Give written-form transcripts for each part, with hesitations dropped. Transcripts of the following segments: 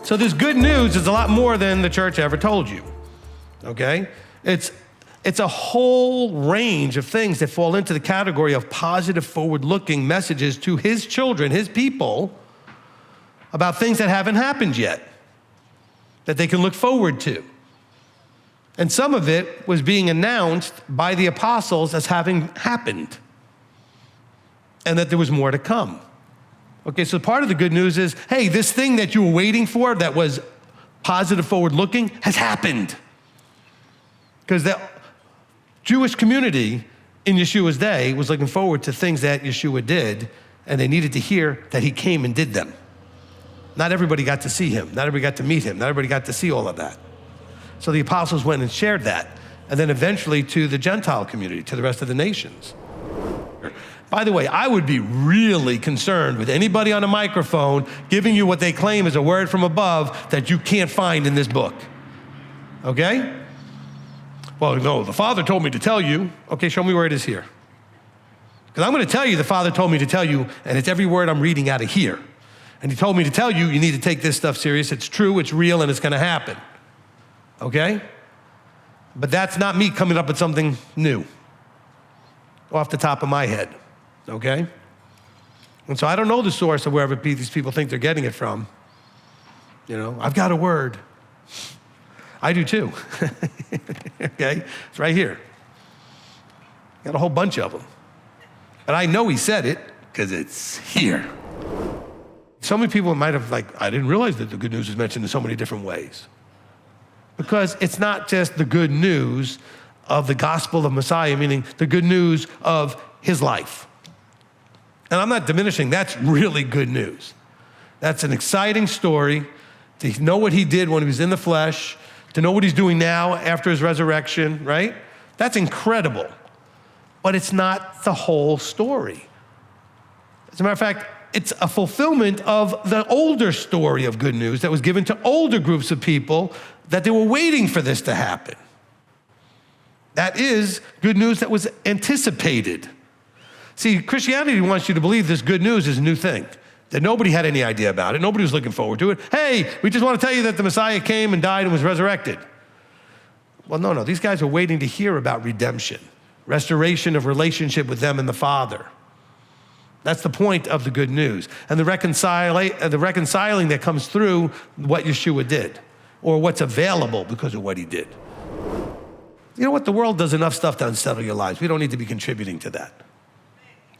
So this good news is a lot more than the church ever told you, okay? It's a whole range of things that fall into the category of positive, forward-looking messages to his children, his people, about things that haven't happened yet, that they can look forward to. And some of it was being announced by the apostles as having happened, and that there was more to come. Okay, so part of the good news is, hey, this thing that you were waiting for that was positive, forward-looking has happened. Because the Jewish community in Yeshua's day was looking forward to things that Yeshua did, and they needed to hear that he came and did them. Not everybody got to see him. Not everybody got to meet him. Not everybody got to see all of that. So the apostles went and shared that, and then eventually to the Gentile community, to the rest of the nations. By the way, I would be really concerned with anybody on a microphone giving you what they claim is a word from above that you can't find in this book, okay? Well, no, the Father told me to tell you. Okay, show me where it is here. Because I'm going to tell you the Father told me to tell you, and it's every word I'm reading out of here. And he told me to tell you, you need to take this stuff serious. It's true, it's real, and it's going to happen, okay? But that's not me coming up with something new off the top of my head. Okay? And so I don't know the source of wherever these people think they're getting it from. You know, I've got a word. I do too. Okay? It's right here. Got a whole bunch of them. But I know he said it because it's here. So many people might have I didn't realize that the good news is mentioned in so many different ways. Because it's not just the good news of the gospel of Messiah, meaning the good news of his life. And I'm not diminishing, that's really good news. That's an exciting story, to know what he did when he was in the flesh, to know what he's doing now after his resurrection, right? That's incredible. But it's not the whole story. As a matter of fact, it's a fulfillment of the older story of good news that was given to older groups of people that they were waiting for this to happen. That is good news that was anticipated. See, Christianity wants you to believe this good news is a new thing, that nobody had any idea about it. Nobody was looking forward to it. Hey, we just want to tell you that the Messiah came and died and was resurrected. Well, no, these guys are waiting to hear about redemption, restoration of relationship with them and the Father. That's the point of the good news. And the reconciling that comes through what Yeshua did, or what's available because of what he did. You know what? The world does enough stuff to unsettle your lives. We don't need to be contributing to that.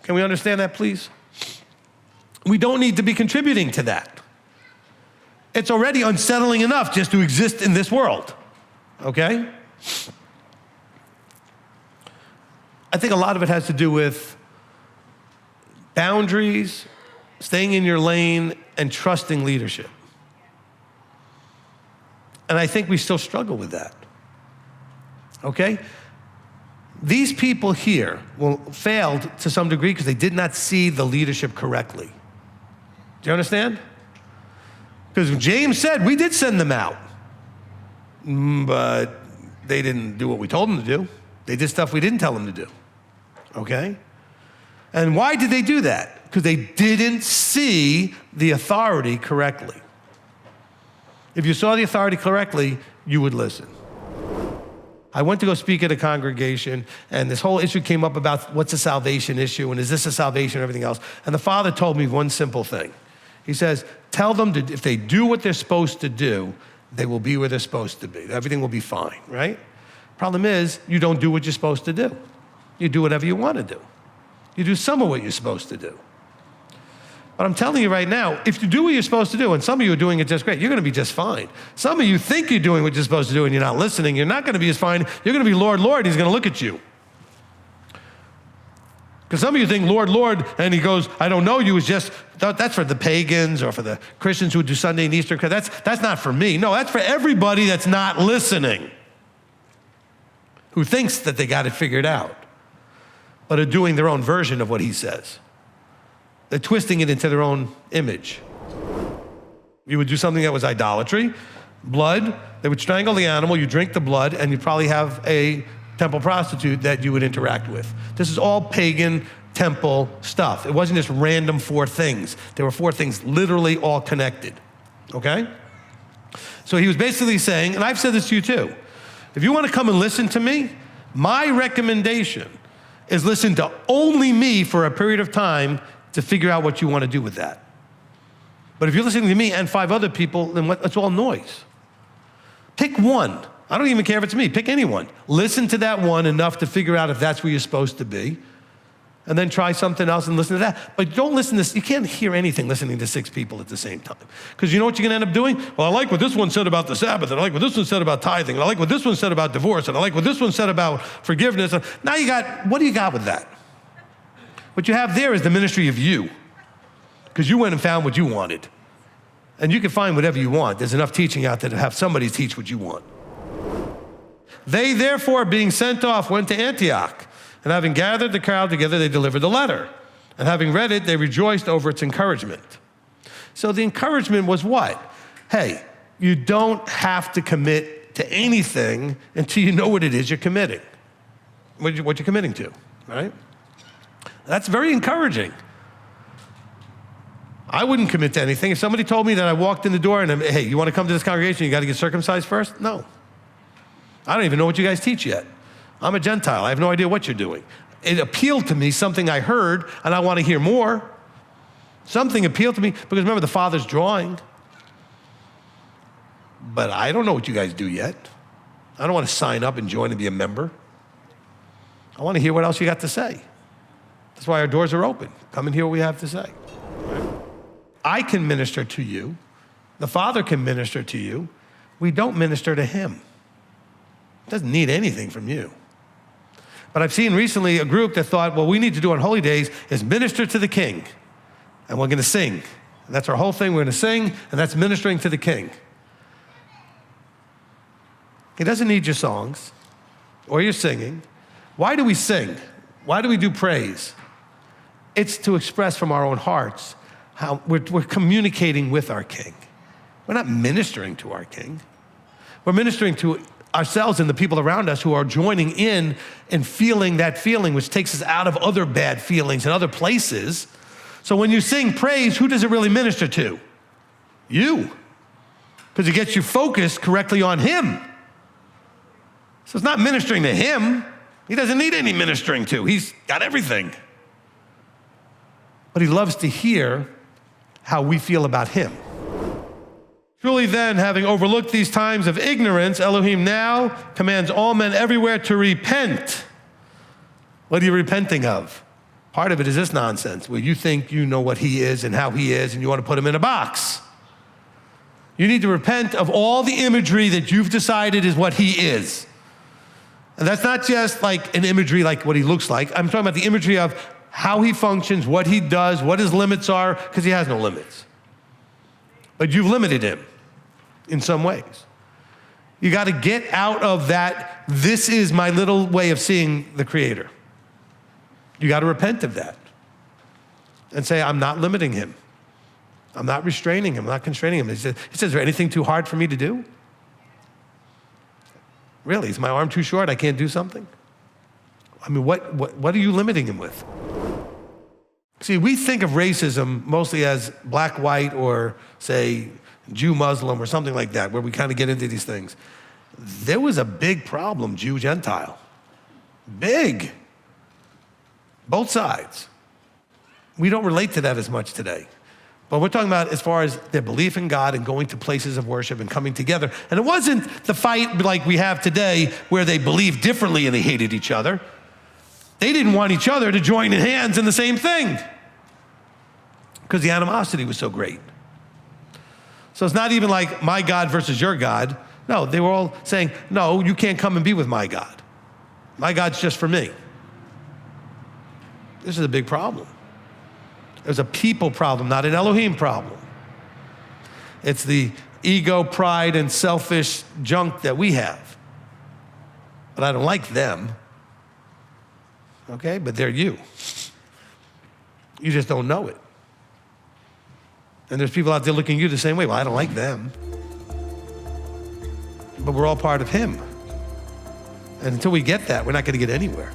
Can we understand that, please? We don't need to be contributing to that. It's already unsettling enough just to exist in this world, okay? I think a lot of it has to do with boundaries, staying in your lane, and trusting leadership. And I think we still struggle with that, okay? These people here failed to some degree because they did not see the leadership correctly. Do you understand? Because James said, we did send them out, but they didn't do what we told them to do. They did stuff we didn't tell them to do, okay? And why did they do that? Because they didn't see the authority correctly. If you saw the authority correctly, you would listen. I went to go speak at a congregation, and this whole issue came up about what's a salvation issue, and is this a salvation and everything else? And the Father told me one simple thing. He says, tell them if they do what they're supposed to do, they will be where they're supposed to be. Everything will be fine, right? Problem is, you don't do what you're supposed to do. You do whatever you want to do. You do some of what you're supposed to do. But I'm telling you right now, if you do what you're supposed to do, and some of you are doing it just great, you're going to be just fine. Some of you think you're doing what you're supposed to do and you're not listening. You're not going to be as fine. You're going to be Lord, Lord, he's going to look at you. Because some of you think, Lord, Lord, and he goes, I don't know you, is just, that's for the pagans or for the Christians who do Sunday and Easter. That's not for me. No, that's for everybody that's not listening, who thinks that they got it figured out, but are doing their own version of what he says. They're twisting it into their own image. You would do something that was idolatry, blood, they would strangle the animal, you drink the blood, and you'd probably have a temple prostitute that you would interact with. This is all pagan temple stuff. It wasn't just random 4 things. There were 4 things literally all connected, okay? So he was basically saying, and I've said this to you too, if you want to come and listen to me, my recommendation is listen to only me for a period of time to figure out what you want to do with that. But if you're listening to me and 5 other people, then it's all noise. Pick one. I don't even care if it's me. Pick anyone. Listen to that one enough to figure out if that's where you're supposed to be. And then try something else and listen to that. But don't listen to, you can't hear anything listening to 6 people at the same time. Because you know what you're gonna end up doing? Well, I like what this one said about the Sabbath, and I like what this one said about tithing, and I like what this one said about divorce, and I like what this one said about forgiveness. Now what do you got with that? What you have there is the ministry of you. Because you went and found what you wanted. And you can find whatever you want. There's enough teaching out there to have somebody teach what you want. They therefore, being sent off, went to Antioch. And having gathered the crowd together, they delivered the letter. And having read it, they rejoiced over its encouragement. So the encouragement was what? Hey, you don't have to commit to anything until you know what it is you're committing, what you're committing to, right? That's very encouraging. I wouldn't commit to anything. If somebody told me that I walked in the door and, hey, you want to come to this congregation, you got to get circumcised first? No. I don't even know what you guys teach yet. I'm a Gentile. I have no idea what you're doing. It appealed to me, something I heard, and I want to hear more. Something appealed to me, because remember, the Father's drawing. But I don't know what you guys do yet. I don't want to sign up and join and be a member. I want to hear what else you got to say. That's why our doors are open. Come and hear what we have to say. I can minister to you. The Father can minister to you. We don't minister to him. He doesn't need anything from you. But I've seen recently a group that thought, what we need to do on holy days is minister to the King. And we're going to sing. And that's our whole thing. We're going to sing, and that's ministering to the King. He doesn't need your songs or your singing. Why do we sing? Why do we do praise? It's to express from our own hearts how we're communicating with our King. We're not ministering to our King. We're ministering to ourselves and the people around us who are joining in and feeling that feeling, which takes us out of other bad feelings and other places. So when you sing praise, who does it really minister to? You. Because it gets you focused correctly on him. So it's not ministering to him. He doesn't need any ministering to. He's got everything. But he loves to hear how we feel about him. Truly then, having overlooked these times of ignorance, Elohim now commands all men everywhere to repent. What are you repenting of? Part of it is this nonsense, where you think you know what he is and how he is, and you want to put him in a box. You need to repent of all the imagery that you've decided is what he is. And that's not just like an imagery like what he looks like. I'm talking about the imagery of how he functions, what he does, what his limits are, because he has no limits. But you've limited him in some ways. You got to get out of that, this is my little way of seeing the Creator. You got to repent of that and say, I'm not limiting him. I'm not restraining him. I'm not constraining him. He says, is there anything too hard for me to do? Really, is my arm too short? I can't do something? I mean, what are you limiting him with? See, we think of racism mostly as black, white, or say, Jew, Muslim, or something like that, where we kind of get into these things. There was a big problem, Jew, Gentile. Big. Both sides. We don't relate to that as much today. But we're talking about as far as their belief in God and going to places of worship and coming together. And it wasn't the fight like we have today where they believed differently and they hated each other. They didn't want each other to join in hands in the same thing because the animosity was so great. So it's not even like my God versus your God. No, they were all saying, no, you can't come and be with my God. My God's just for me. This is a big problem. There's a people problem, not an Elohim problem. It's the ego, pride, and selfish junk that we have. But I don't like them. Okay, but they're you. You just don't know it. And there's people out there looking at you the same way. Well, I don't like them. But we're all part of him. And until we get that, we're not going to get anywhere.